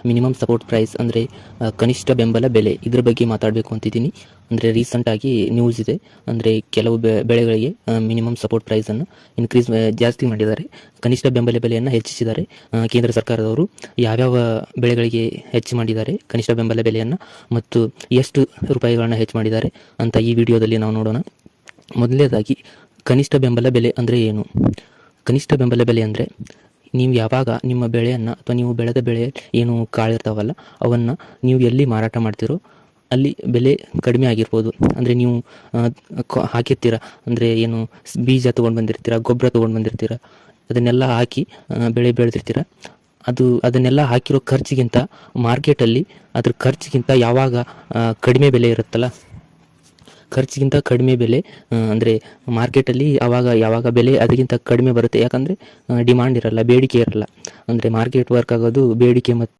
Minimum support price ಅಂದರೆ ಕನಿಷ್ಠ ಬೆಂಬಲ ಬೆಲೆ ಇದ್ರ ಬಗ್ಗೆ ಮಾತಾಡಬೇಕು ಅಂತಿದ್ದೀನಿ. ಅಂದರೆ ರೀಸೆಂಟಾಗಿ ನ್ಯೂಸ್ ಇದೆ, ಅಂದರೆ ಕೆಲವು ಬೆಳೆಗಳಿಗೆ ಮಿನಿಮಮ್ ಸಪೋರ್ಟ್ ಪ್ರೈಸನ್ನು ಜಾಸ್ತಿ ಮಾಡಿದ್ದಾರೆ, ಕನಿಷ್ಠ ಬೆಂಬಲ ಬೆಲೆಯನ್ನು ಹೆಚ್ಚಿಸಿದ್ದಾರೆ. ಕೇಂದ್ರ ಸರ್ಕಾರದವರು ಯಾವ್ಯಾವ ಬೆಳೆಗಳಿಗೆ ಹೆಚ್ಚು ಮಾಡಿದ್ದಾರೆ ಕನಿಷ್ಠ ಬೆಂಬಲ ಬೆಲೆಯನ್ನು ಮತ್ತು ಎಷ್ಟು ರೂಪಾಯಿಗಳನ್ನು ಹೆಚ್ಚು ಮಾಡಿದ್ದಾರೆ ಅಂತ ಈ ವಿಡಿಯೋದಲ್ಲಿ ನಾವು ನೋಡೋಣ. ಮೊದಲನೇದಾಗಿ ಕನಿಷ್ಠ ಬೆಂಬಲ ಬೆಲೆ ಅಂದರೆ ಏನು? ಕನಿಷ್ಠ ಬೆಂಬಲ ಬೆಲೆ ಅಂದರೆ ನೀವು ಯಾವಾಗ ನಿಮ್ಮ ಬೆಳೆಯನ್ನು ಅಥವಾ ನೀವು ಬೆಳೆದ ಬೆಳೆ ಏನು ಕಾಳಿರ್ತಾವಲ್ಲ ಅವನ್ನು ನೀವು ಎಲ್ಲಿ ಮಾರಾಟ ಮಾಡ್ತೀರೋ ಅಲ್ಲಿ ಬೆಲೆ ಕಡಿಮೆ ಆಗಿರ್ಬೋದು. ಅಂದರೆ ನೀವು ಹಾಕಿರ್ತೀರ, ಅಂದರೆ ಏನು ಬೀಜ ತೊಗೊಂಡು ಬಂದಿರ್ತೀರ, ಗೊಬ್ಬರ ತೊಗೊಂಡು ಬಂದಿರ್ತೀರ, ಅದನ್ನೆಲ್ಲ ಹಾಕಿ ಬೆಳೆ ಬೆಳೆದಿರ್ತೀರ. ಅದನ್ನೆಲ್ಲ ಹಾಕಿರೋ ಖರ್ಚಿಗಿಂತ ಮಾರ್ಕೆಟಲ್ಲಿ ಅದ್ರ ಖರ್ಚಿಗಿಂತ ಯಾವಾಗ ಕಡಿಮೆ ಬೆಲೆ ಇರುತ್ತಲ್ಲ, ಖರ್ಚಿಗಿಂತ ಕಡಿಮೆ ಬೆಲೆ ಅಂದರೆ ಮಾರ್ಕೆಟಲ್ಲಿ ಯಾವಾಗ ಬೆಲೆ ಅದಕ್ಕಿಂತ ಕಡಿಮೆ ಬರುತ್ತೆ. ಯಾಕಂದರೆ ಡಿಮಾಂಡ್ ಇರಲ್ಲ, ಬೇಡಿಕೆ ಇರಲ್ಲ. ಅಂದರೆ ಮಾರ್ಕೆಟ್ ವರ್ಕ್ ಆಗೋದು ಬೇಡಿಕೆ ಮತ್ತು